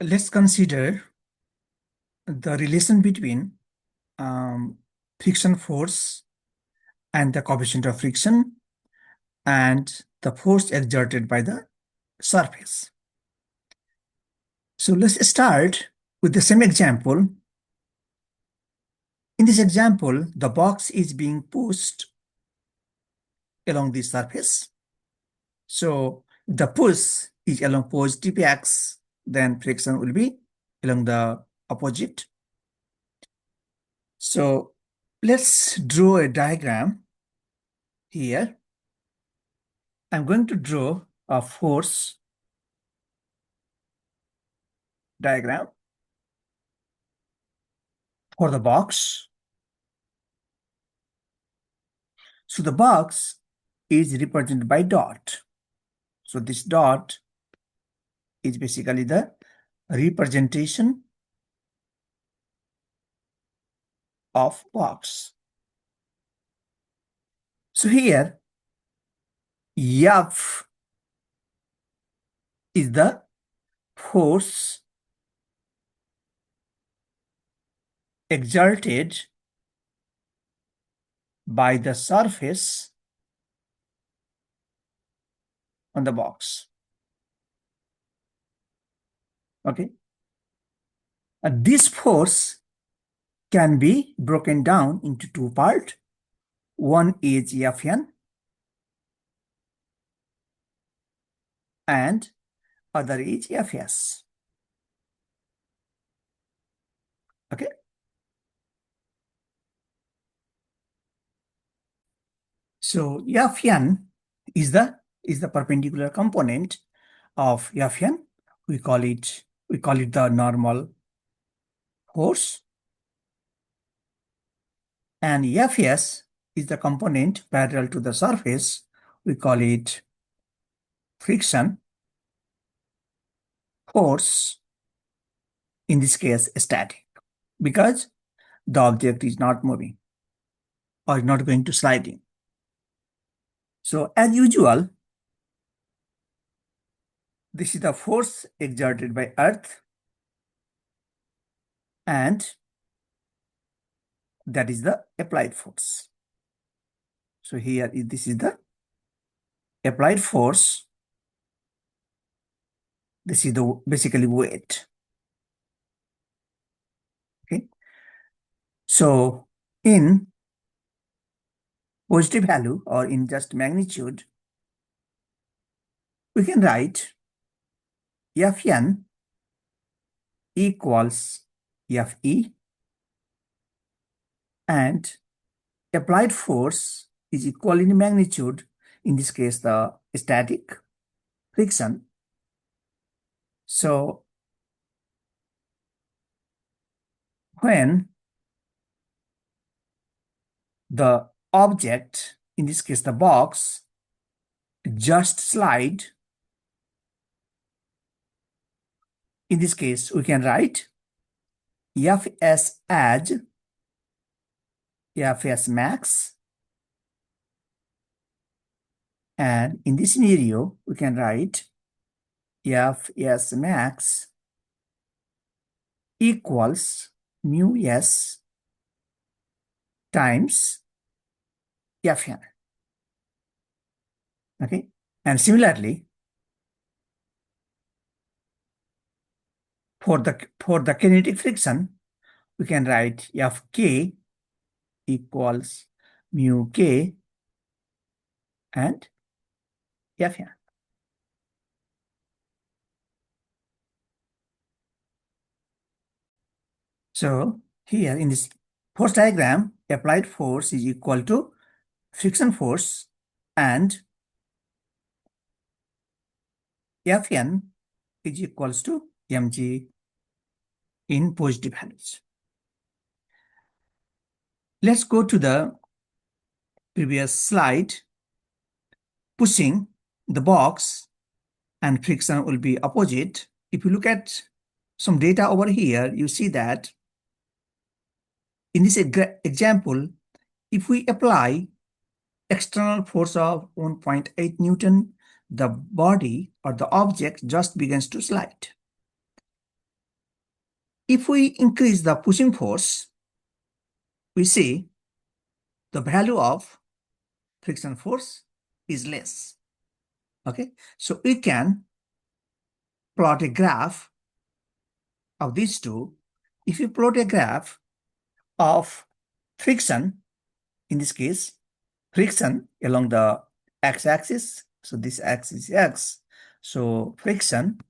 let's consider the relation between friction force and the coefficient of friction and the force exerted by the surface. So let's start with the same example. In this example, the box is being pushed along the surface. So if the push is along positive x, then friction will be along the opposite. So let's draw a diagram here. I'm going to draw a force diagram for the box. So the box is represented by dot. So this dot is basically the representation of box. So here F is the force exerted by the surface on the box. Okay. And this force can be broken down into two parts. One is Fn and other is Fs. Okay. So Fn is the perpendicular component of Fn. We call it the normal force. And Fs is the component parallel to the surface. We call it friction force, in this case static, because the object is not moving or is not going to sliding. So as usual, this is the force exerted by Earth, and that is the applied force. So here this is the applied force. This is the basically weight. Okay. So in positive value or in just magnitude, we can write Fn equals Fe, and applied force is equal in magnitude, in this case the static friction. So when the object, in this case the box, just slide, in this case we can write Fs as Fs max, and in this scenario we can write Fs max equals mu s times Fn. Okay, and similarly for the kinetic friction, we can write Fk equals mu k and Fn. So here in this force diagram, applied force is equal to friction force, and Fn is equals to mg in positive values. Let's go to the previous slide. Pushing the box and friction will be opposite. If you look at some data over here, you see that in this example, if we apply external force of 1.8 Newton, the body or the object just begins to slide. If we increase the pushing force, we see the value of friction force is less. Okay, so we can plot a graph of these two. If you plot a graph of friction, in this case, friction along the x-axis, so this axis is x, so friction,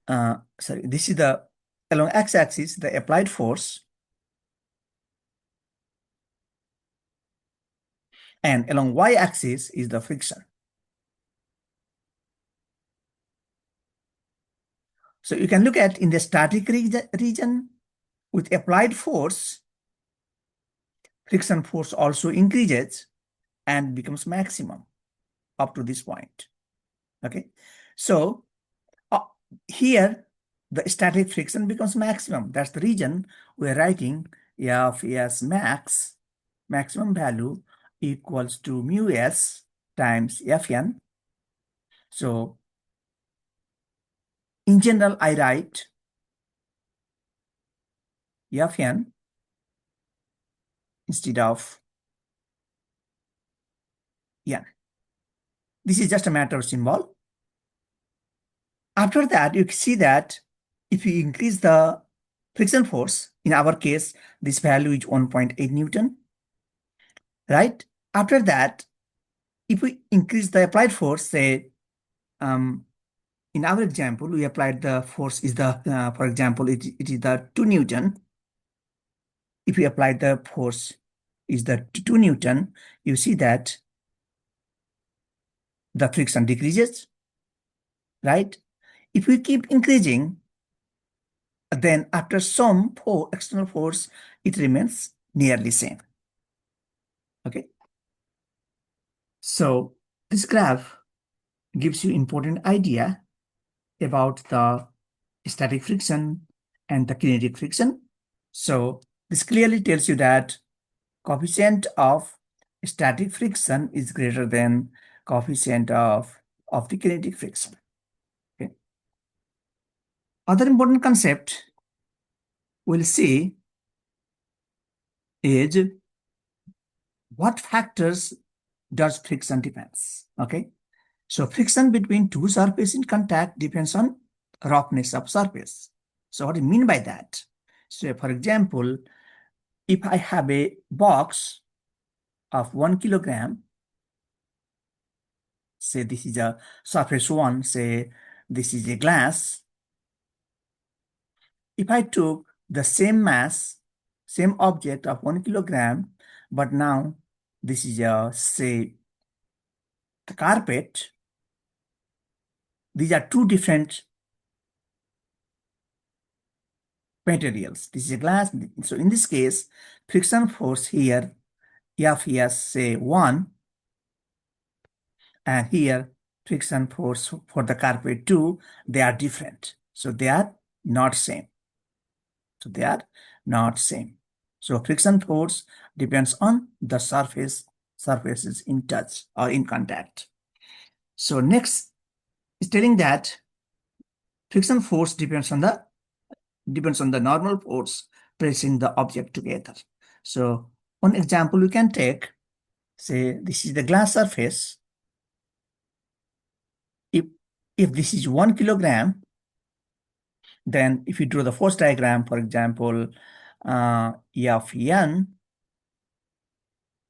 sorry, this is the along x-axis, the applied force, and along y-axis is the friction. So you can look at in the static region with applied force, friction force also increases and becomes maximum up to this point. Okay, so uh, here the static friction becomes maximum. That's the region we're writing F S max, maximum value, equals to mu s times Fn. So in general, I write Fn instead of n. This is just a matter of symbol. After that, you see that if you increase the friction force, in our case, this value is 1.8 Newton, right? After that, if we increase the applied force, say, in our example, we applied the force is the, for example, it is the 2 Newton. If we apply the force is the 2 Newton, you see that the friction decreases, right? If we keep increasing, then after some external force, it remains nearly same. Okay. So this graph gives you important idea about the static friction and the kinetic friction. So this clearly tells you that coefficient of static friction is greater than coefficient of the kinetic friction. Okay. Other important concept we'll see is what factors does friction depends. Okay. So friction between two surfaces in contact depends on roughness of surface. So what do you mean by that? So for example, if I have a box of 1 kilogram, say this is a surface 1, say this is a glass. If I took the same mass, same object of 1 kilogram, but now this is a, say, the carpet, these are two different materials. This is a glass. So in this case, friction force here, F is say 1, and here friction force for the carpet 2, they are different. So they are not same. So they are not same. So friction force depends on the surfaces in touch or in contact. So next is telling that friction force depends on the normal force pressing the object together. So one example we can take, say this is the glass surface. If this is 1 kilogram, then if you draw the force diagram, for example, Fn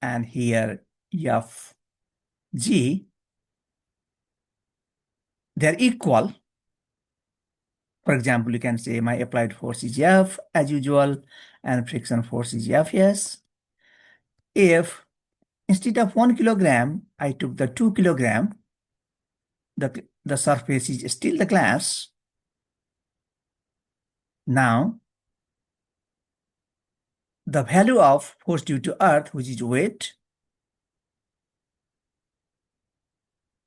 and here Fg, they're equal. For example, you can say my applied force is F as usual and friction force is Fs. If instead of 1 kilogram, I took the 2 kilogram, the surface is still the glass. Now, the value of force due to earth, which is weight,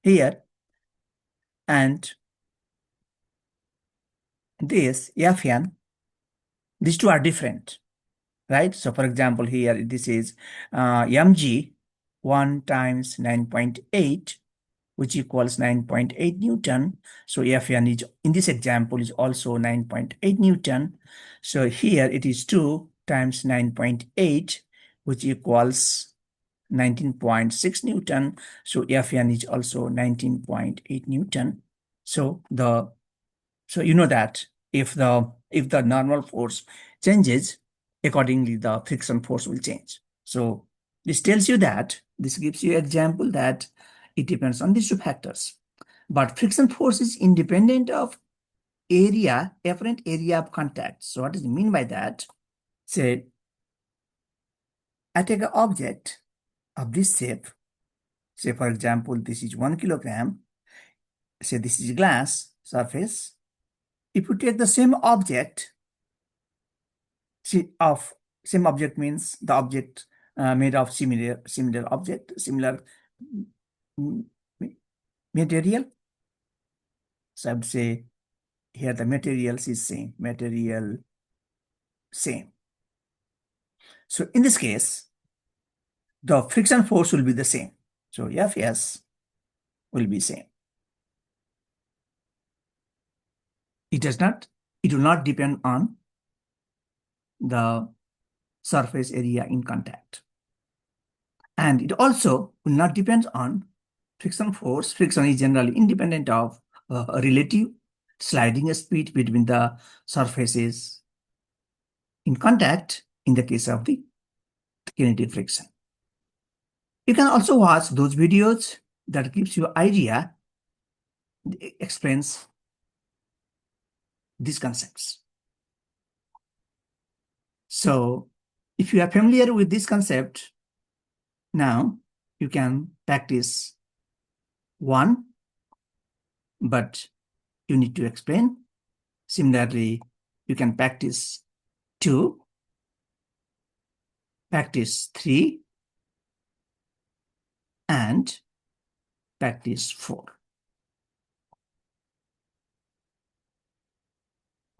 here, and this Fn, these two are different, right? So for example, here this is mg 1 times 9.8, which equals 9.8 Newton. So Fn is, in this example, is also 9.8 Newton. So here it is 2 times 9.8, which equals 19.6 Newton. So Fn is also 19.8 Newton. So you know that if the normal force changes, accordingly the friction force will change. So this tells you that, this gives you example that it depends on these two factors. But friction force is independent of area, apparent area of contact. So what does it mean by that? Say, I take an object of this shape. Say, for example, this is 1 kilogram. Say this is glass surface. If you take the same object, of same object means the object made of similar object, similar mm, material. So I would say here the materials is same, material same. So in this case, the friction force will be the same. So Fs will be same. It will not depend on the surface area in contact. And it also will not depend on friction force. Friction is generally independent of a relative sliding speed between the surfaces in contact in the case of the kinetic friction. You can also watch those videos that gives you idea, explains these concepts. So if you are familiar with this concept, now you can practice 1, but you need to explain. Similarly, you can practice 2, practice 3, and practice 4.